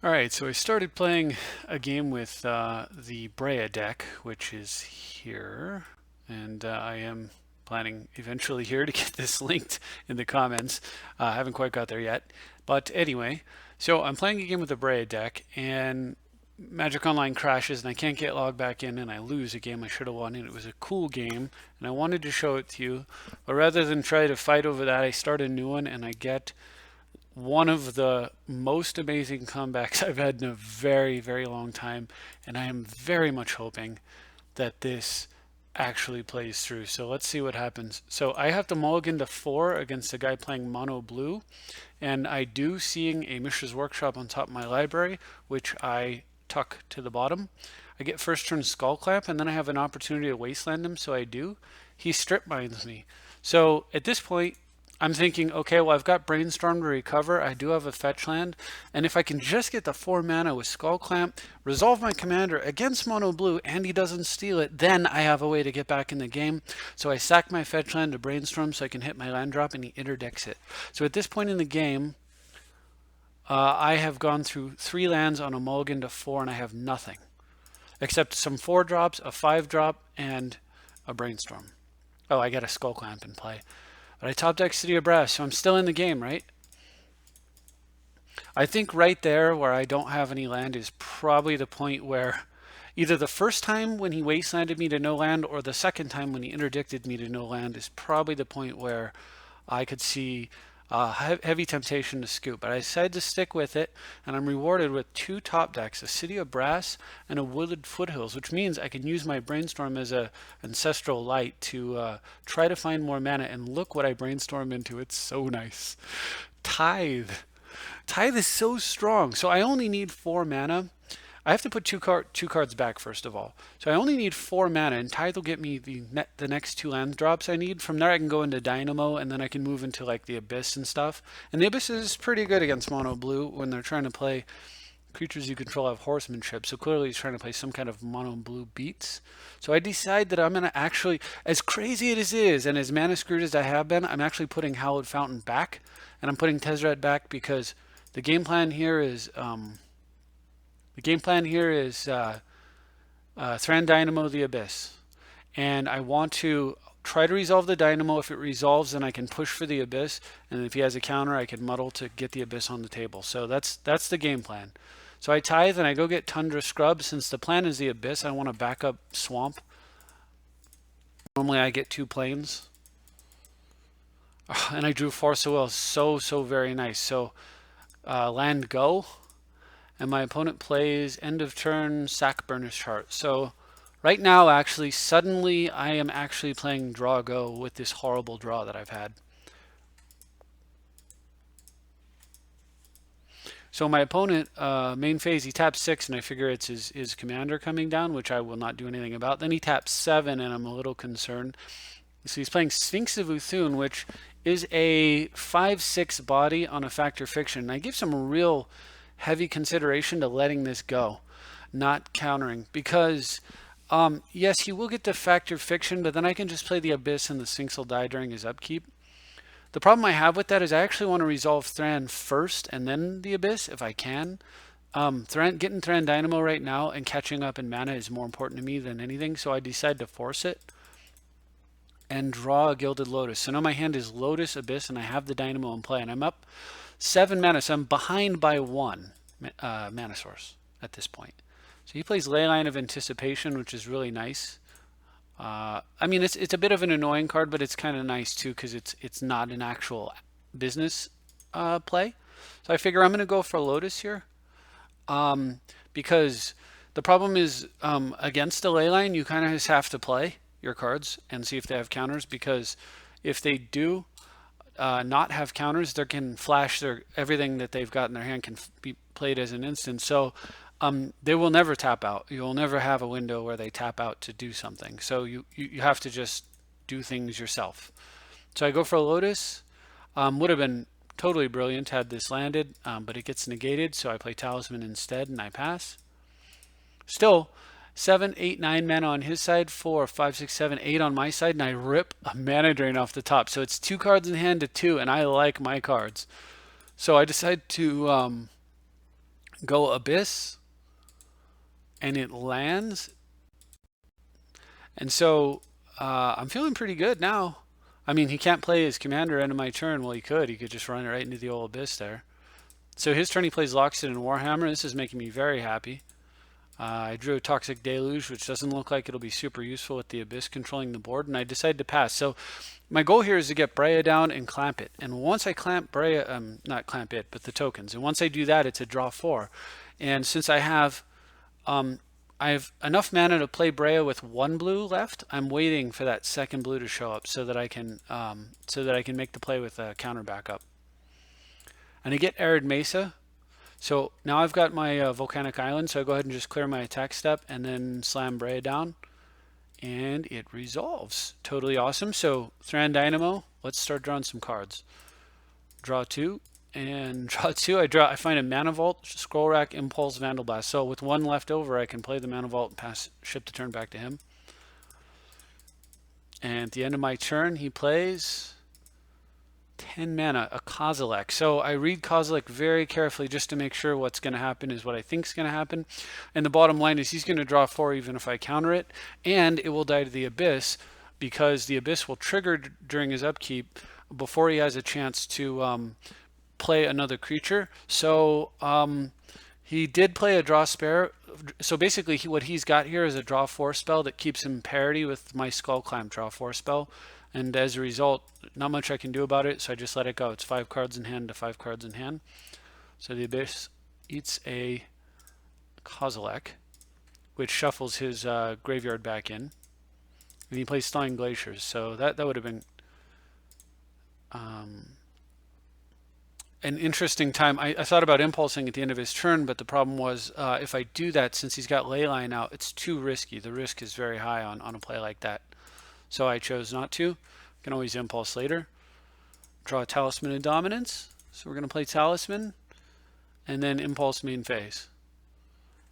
All right, so I started playing a game with the Breya deck, which is here, and I am planning eventually here to get this linked in the comments. I haven't quite got there yet, but anyway, so I'm playing a game with the Breya deck, and Magic Online crashes, and I can't get logged back in, and I lose a game I should have won, and it was a cool game, and I wanted to show it to you, but rather than try to fight over that, I start a new one, and I get one of the most amazing comebacks I've had in a very, very long time. And I am very much hoping that this actually plays through. So let's see what happens. So I have to mulligan to 4 against a guy playing mono blue. And I do seeing a Mishra's Workshop on top of my library, which I tuck to the bottom. I get first turn Skull Clamp, and then I have an opportunity to wasteland him, so I do. He strip mines me. So at this point, I'm thinking, okay, well, I've got Brainstorm to recover. I do have a fetch land. And if I can just get the 4 mana with Skull Clamp, resolve my commander against mono blue, and he doesn't steal it, then I have a way to get back in the game. So I sack my fetch land to Brainstorm so I can hit my land drop, and he interdects it. So at this point in the game, I have gone through 3 lands on a mulligan to 4, and I have nothing except some 4 drops, a 5 drop, and a Brainstorm. Oh, I got a Skull Clamp in play. But I top deck City of Brass, so I'm still in the game, right? I think right there where I don't have any land is probably the point where either the first time when he wastelanded me to no land or the second time when he interdicted me to no land is probably the point where I could see heavy temptation to scoop. But I decided to stick with it, and I'm rewarded with 2 top decks, a City of Brass and a Wooded Foothills, which means I can use my Brainstorm as a Ancestral Light to try to find more mana. And look what I brainstorm into. It's so nice. Tithe. Tithe is so strong. So I only need 4 mana. I have to put two cards back first of all. So I only need 4 mana, and Tithe will get me the next 2 land drops I need. From there I can go into Dynamo, and then I can move into like the Abyss and stuff. And the Abyss is pretty good against mono blue when they're trying to play creatures you control have horsemanship. So clearly he's trying to play some kind of mono blue beats. So I decide that I'm going to actually, as crazy as it is, and as mana screwed as I have been, I'm actually putting Hallowed Fountain back, and I'm putting Tezzeret back because the game plan here is Thran Dynamo the Abyss, and I want to try to resolve the Dynamo. If it resolves, then I can push for the Abyss, and if he has a counter, I can muddle to get the Abyss on the table. So that's the game plan. So I tithe and I go get Tundra Scrub. Since the plan is the Abyss, I want to back up Swamp. Normally I get 2 planes. And I drew Force of Will. So very nice. So land go. And my opponent plays end of turn sack Burnish Heart. So right now, actually, suddenly I am actually playing draw go with this horrible draw that I've had. So my opponent, main phase, he taps 6, and I figure it's his commander coming down, which I will not do anything about. Then he taps 7, and I'm a little concerned. So he's playing Sphinx of Uthun, which is a 5/6 body on a Fact or Fiction. And I give some real heavy consideration to letting this go, not countering, because yes, he will get the Fact or Fiction, but then I can just play the Abyss and the Sphinx will die during his upkeep. The problem I have with that is I actually want to resolve Thran first and then the Abyss if I can. Getting Thran Dynamo right now and catching up in mana is more important to me than anything, so I decide to force it and draw a Gilded Lotus. So now my hand is Lotus, Abyss, and I have the Dynamo in play, and I'm up 7 mana, so I'm behind by 1 mana source at this point. So he plays Leyline of Anticipation, which is really nice. I mean, it's a bit of an annoying card, but it's kind of nice too because it's not an actual business play. So I figure I'm going to go for Lotus here because the problem is against a Leyline, you kind of just have to play your cards and see if they have counters, because if they do not have counters, they can flash everything that they've got in their hand can be played as an instant. So they will never tap out. You'll never have a window where they tap out to do something. So you have to just do things yourself. So I go for a Lotus. Would have been totally brilliant had this landed, but it gets negated. So I play Talisman instead and I pass. Still, 7, 8, 9 mana on his side, 4, 5, 6, 7, 8 on my side, and I rip a mana drain off the top. So it's 2 cards in hand to 2, and I like my cards. So I decide to go Abyss, and it lands. And so I'm feeling pretty good now. I mean, he can't play his commander end of my turn. Well, he could. He could just run it right into the old Abyss there. So his turn he plays Loxodon and Warhammer. This is making me very happy. I drew a Toxic Deluge, which doesn't look like it'll be super useful with the Abyss controlling the board, and I decided to pass. So my goal here is to get Breya down and clamp it. And once I clamp Breya, not clamp it, but the tokens. And once I do that, it's a draw 4. And since I have enough mana to play Breya with 1 blue left, I'm waiting for that second blue to show up so that I can make the play with a counter backup. And I get Arid Mesa. So now I've got my Volcanic Island, so I go ahead and just clear my attack step and then slam Breya down. And it resolves. Totally awesome. So Thran Dynamo, let's start drawing some cards. Draw 2 and draw 2. I find a Mana Vault, Scroll Rack, Impulse, Vandal Blast. So with 1 left over, I can play the Mana Vault and ship the turn back to him. And at the end of my turn, he plays 10 mana, a Kozilek. So I read Kozilek very carefully just to make sure what's going to happen is what I think is going to happen. And the bottom line is he's going to draw 4 even if I counter it. And it will die to the Abyss because the Abyss will trigger during his upkeep before he has a chance to play another creature. So he did play a draw spare. So basically what he's got here is a draw 4 spell that keeps him parity with my Skull Climb draw 4 spell. And as a result, not much I can do about it, so I just let it go. It's 5 cards in hand to 5 cards in hand. So the Abyss eats a Kozilek, which shuffles his graveyard back in. And he plays Thawing Glaciers, so that would have been an interesting time. I thought about impulsing at the end of his turn, but the problem was if I do that, since he's got Leyline out, it's too risky. The risk is very high on a play like that. So I chose not to. Can always impulse later. Draw a Talisman of Dominance. So we're going to play Talisman and then impulse main phase.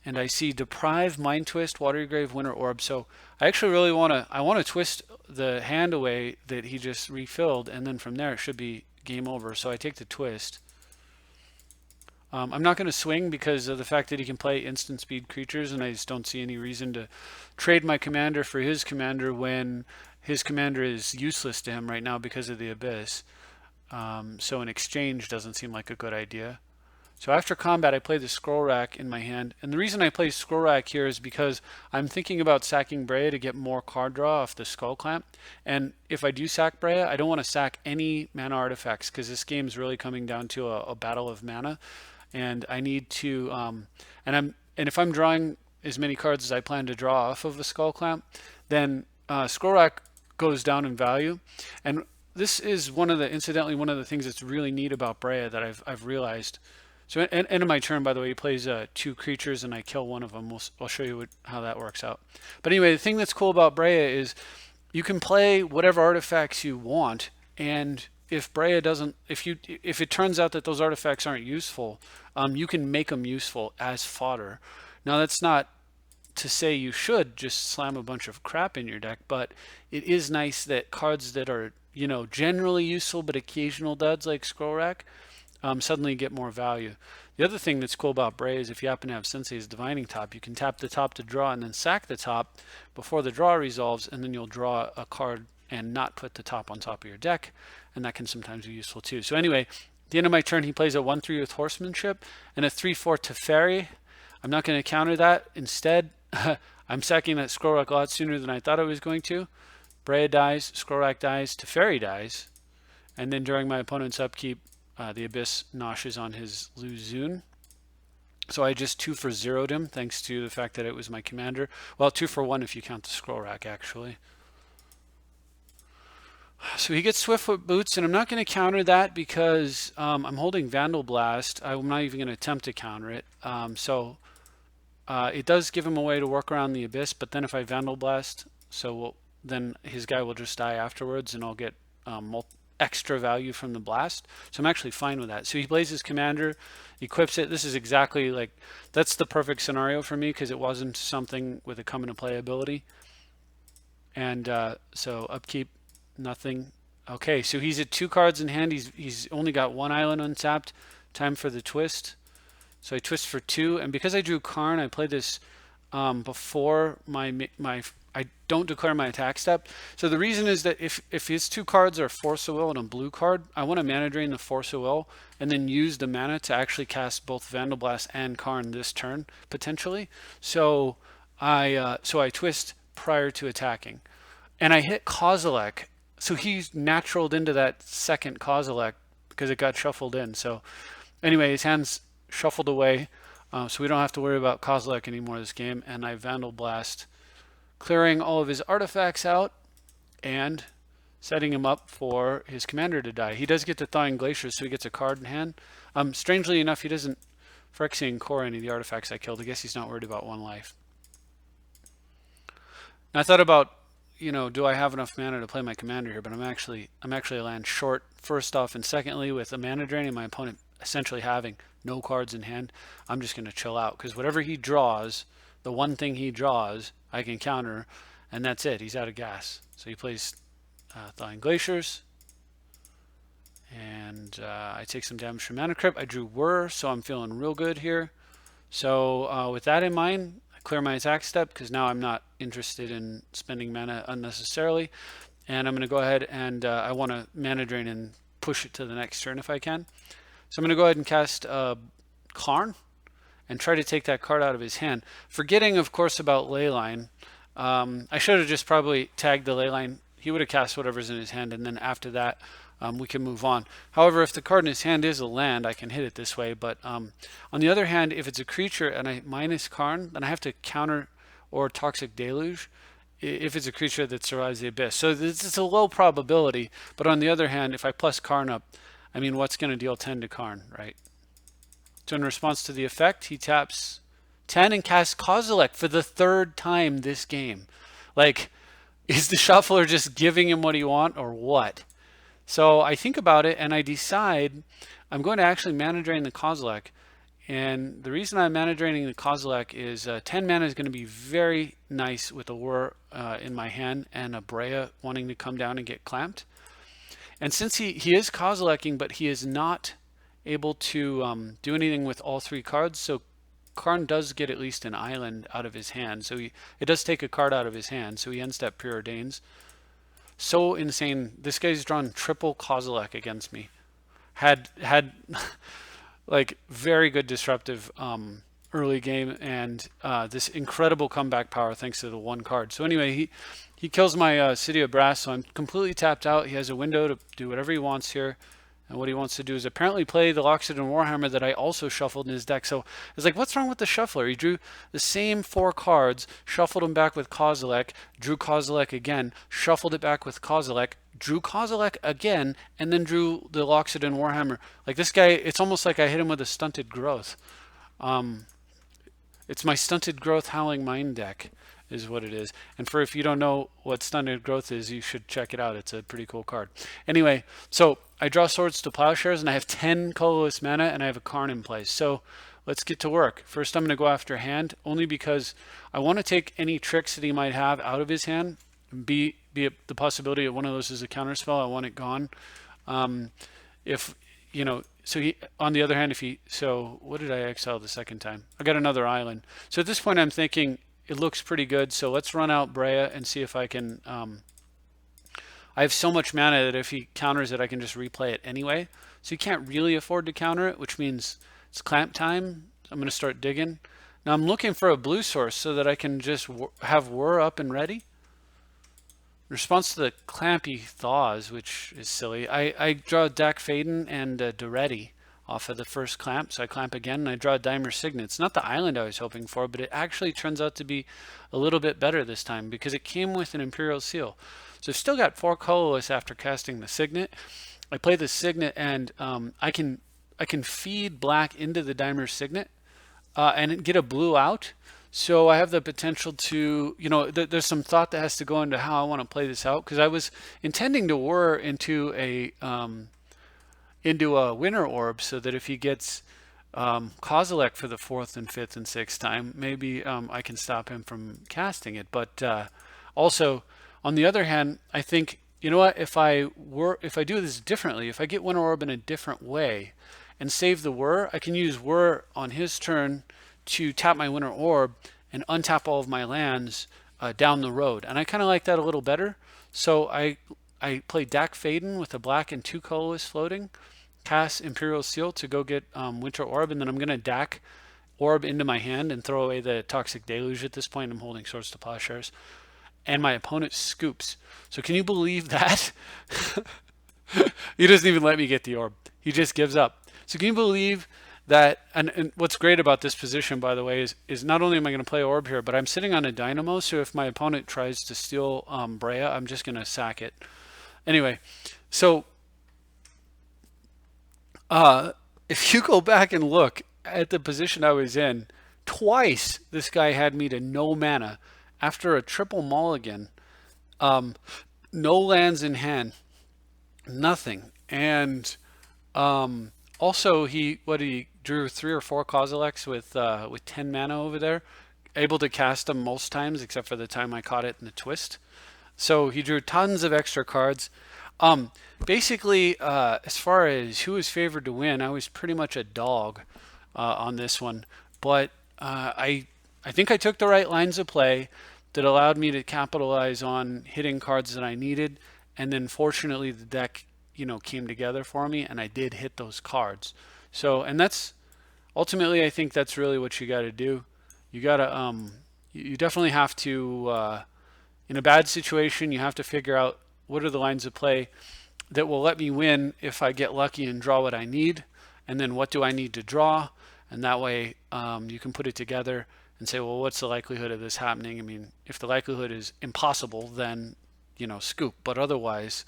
And I see Deprive, Mind Twist, Watery Grave, Winter Orb. So I actually really want to twist the hand away that he just refilled, and then from there it should be game over. So I take the twist. I'm not going to swing because of the fact that he can play instant speed creatures, and I just don't see any reason to trade my commander for his commander when his commander is useless to him right now because of the Abyss. So an exchange doesn't seem like a good idea. So after combat, I play the Scroll Rack in my hand. And the reason I play Scroll Rack here is because I'm thinking about sacking Breya to get more card draw off the Skull Clamp. And if I do sack Breya, I don't want to sack any mana artifacts because this game is really coming down to a battle of mana. And I need to, and if I'm drawing as many cards as I plan to draw off of the Skull Clamp, then Scroll Rack goes down in value. And this is incidentally one of the things that's really neat about Breya that I've realized. So at end of my turn, by the way, he plays 2 creatures and I kill one of them. I'll show you how that works out. But anyway, the thing that's cool about Breya is you can play whatever artifacts you want, and if Breya doesn't, if it turns out that those artifacts aren't useful, you can make them useful as fodder. Now that's not to say you should just slam a bunch of crap in your deck, but it is nice that cards that are generally useful but occasional duds like Scroll Rack suddenly get more value. The other thing that's cool about Breya is if you happen to have Sensei's Divining Top, you can tap the top to draw and then sack the top before the draw resolves, and then you'll draw a card and not put the top on top of your deck, and that can sometimes be useful too. So anyway, at the end of my turn, he plays a 1/3 with Horsemanship and a 3/4 Teferi. I'm not going to counter that. Instead, I'm sacking that Scroll Rack a lot sooner than I thought I was going to. Breya dies, Scroll Rack dies, Teferi dies, and then during my opponent's upkeep, the Abyss noshes on his Luzun. So I just 2 for 0'd him thanks to the fact that it was my commander. Well, 2 for 1 if you count the Scroll Rack, actually. So he gets Swiftfoot Boots, and I'm not going to counter that because I'm holding Vandal Blast. I'm not even going to attempt to counter it. It does give him a way to work around the Abyss, but then if I Vandal Blast, then his guy will just die afterwards, and I'll get extra value from the blast. So I'm actually fine with that. So he plays his commander, equips it. This is exactly that's the perfect scenario for me because it wasn't something with a come into play ability. And so upkeep, nothing. Okay, so he's at 2 cards in hand. He's only got 1 island untapped. Time for the twist. So I twist for 2, and because I drew Karn, I played this before I don't declare my attack step. So the reason is that if his 2 cards are Force of Will and a blue card, I want to mana drain the Force of Will and then use the mana to actually cast both Vandal Blast and Karn this turn potentially. So I twist prior to attacking, and I hit Kozilek. So he's naturaled into that second Kozilek because it got shuffled in. So anyway, his hand's shuffled away, so we don't have to worry about Kozilek anymore this game. And I Vandal Blast, clearing all of his artifacts out and setting him up for his commander to die. He does get to Thawing Glaciers, so he gets a card in hand. Strangely enough, he doesn't Phyrexian core any of the artifacts I killed. I guess he's not worried about 1 life. And I thought about, do I have enough mana to play my commander here? But I'm actually a land short, first off, and secondly, with a mana drain and my opponent essentially having no cards in hand, I'm just going to chill out, because whatever he draws, the one thing he draws, I can counter, and that's it. He's out of gas. So he plays Thawing Glaciers, and I take some damage from Mana Crypt. I drew Whir, so I'm feeling real good here. So with that in mind, I clear my attack step, because now I'm not interested in spending mana unnecessarily. And I'm going to go ahead and I want to mana drain and push it to the next turn if I can. So I'm going to go ahead and cast Karn and try to take that card out of his hand, forgetting, of course, about Leyline. I should have just probably tagged the Leyline. He would have cast whatever's in his hand, and then after that, we can move on. However, if the card in his hand is a land, I can hit it this way. But on the other hand, if it's a creature and I minus Karn, then I have to counter or Toxic Deluge if it's a creature that survives the Abyss. So it's a low probability. But on the other hand, if I plus Karn up, I mean, what's going to deal 10 to Karn, right? So in response to the effect, he taps 10 and casts Kozilek for the 3rd time this game. Like, is the shuffler just giving him what he wants or what? So I think about it and I decide I'm going to actually mana drain the Kozilek. And the reason I'm mana draining the Kozilek is 10 mana is going to be very nice with a Whir in my hand and a Breya wanting to come down and get clamped. And since he is Kozileking, but he is not able to do anything with all 3 cards, so Karn does get at least an island out of his hand. So it does take a card out of his hand, so he end step preordains. So insane. This guy's drawn triple Kozilek against me. Had like very good disruptive early game, and this incredible comeback power thanks to the 1 card. So anyway, he kills my City of Brass, so I'm completely tapped out. He has a window to do whatever he wants here. And what he wants to do is apparently play the Loxodon Warhammer that I also shuffled in his deck. So it's like, what's wrong with the shuffler? He drew the same 4 cards, shuffled them back with Kozilek, drew Kozilek again, shuffled it back with Kozilek, drew Kozilek again, and then drew the Loxodon Warhammer. Like, this guy, it's almost like I hit him with a stunted growth. It's my stunted growth Howling Mind deck is what it is. And for if you don't know what stunted growth is, you should check it out. It's a pretty cool card. Anyway, so I draw Swords to Plowshares, and I have 10 colorless mana, and I have a Karn in place. So let's get to work. First, I'm going to go after hand, only because I want to take any tricks that he might have out of his hand. Be it the possibility that one of those is a counterspell, I want it gone. If so he, on the other hand, so what did I exile the second time? I got another island. So at this point, I'm thinking it looks pretty good. So let's run out Breya and see if I can. I have so much mana that if he counters it, I can just replay it anyway. So you can't really afford to counter it, which means it's clamp time. I'm going to start digging. Now I'm looking for a blue source so that I can just have Whir up and ready. In response to the Clampy Thaws, which is silly, I draw Dak Faden and Duretti off of the first clamp. So I clamp again and I draw Dimer Signet. It's not the island I was hoping for, but it actually turns out to be a little bit better this time because it came with an Imperial Seal. So I've still got 4 colorless after casting the Signet. I play the Signet and I can feed black into the Dimer Signet and get a blue out. So I have the potential to, there's some thought that has to go into how I want to play this out, because I was intending to Whir into a Winter Orb so that if he gets Kozilek for the 4th and 5th and 6th time, maybe I can stop him from casting it. But also, on the other hand, I think, you know what, if I do this differently, if I get Winter Orb in a different way, and save the whir, I can use whir on his turn to tap my winter orb and untap all of my lands down the road. And I kind of like that a little better. So I play Dak Faden with a black and 2 colorless floating, cast Imperial Seal to go get Winter Orb, and then I'm going to Dak Orb into my hand and throw away the Toxic Deluge at this point. I'm holding Swords to Plowshares. And my opponent scoops. So can you believe that? He doesn't even let me get the orb. He just gives up. So can you believe that? And what's great about this position, by the way, is not only am I going to play orb here, but I'm sitting on a dynamo. So if my opponent tries to steal Breya, I'm just going to sack it. Anyway, so if you go back and look at the position I was in, twice this guy had me to no mana after a triple mulligan, no lands in hand, nothing. And also he drew 3 or 4 Kozileks with 10 mana over there, able to cast them most times except for the time I caught it in the twist. So he drew tons of extra cards. Basically, as far as who was favored to win, I was pretty much a dog on this one. But I think I took the right lines of play that allowed me to capitalize on hitting cards that I needed. And then fortunately the deck, came together for me and I did hit those cards. So, and that's ultimately, I think that's really what you got to do. You got to, you definitely have to, in a bad situation, you have to figure out what are the lines of play that will let me win if I get lucky and draw what I need. And then what do I need to draw? And that way you can put it together and say, well, what's the likelihood of this happening? I mean, if the likelihood is impossible, then, scoop. But otherwise,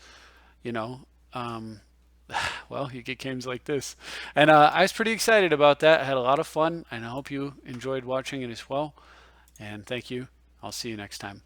well, you get games like this. And I was pretty excited about that. I had a lot of fun, and I hope you enjoyed watching it as well. And thank you. I'll see you next time.